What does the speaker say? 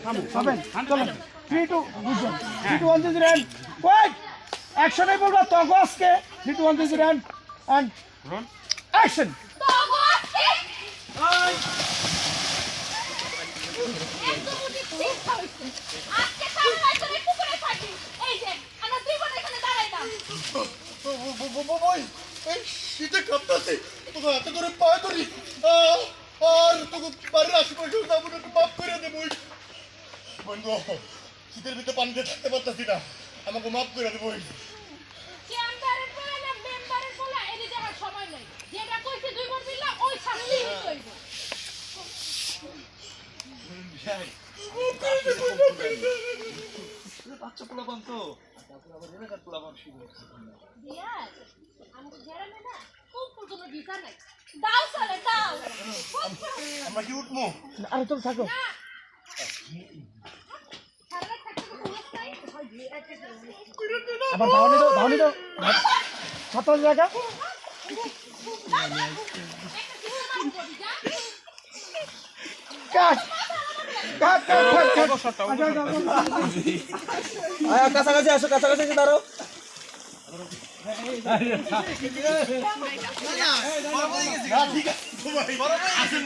হবেন চলো 3 2 বুঝুন 3 2 1 0 এন্ড ওয়েট অ্যাকশনে বলবা তগো আজকে 3 2 1 0 এন্ড রন অ্যাকশন তগো আজকে আজকে তার বাইরে পুকুরে থাকি এই যে আমরা দুই বোন এখানে দাঁড়াইলাম বই এই শীতে কাঁপতাছে তোকে হাতে করে পায়ে ধরি আর তোকে বাড়ির আশেপাশে যাবো না, একটু মাফ করে দে বই বন্ধু। শীতের ভিতরে পানিতে থাকতে পারতাছি না, আমাকে মাফ করে দে বই। চেম্বারের পরে না মেম্বারের বলা এদি দেখার সময় নাই, যেটা কইছে দুই বোন মিললা ওই শাস্তিই কইব। বাচ্চা পোলাপান তো আবার এলাকার পোলাপান শুরু হচ্ছে। দিয়ার আমাদের গ্রামে না কোন কোনো ভিসা নাই, দাও চলে দাও আমরা কি উঠবো? আরে তুমি থাকো সারা থাকতে তো পুলিশ নাই আবার ধাওনি দাও ছাত্র জায়গা কাট কাট কাট কাছাকাছি আসো, কাছাকাছি এসে দাঁড়াও। ঠিক আছে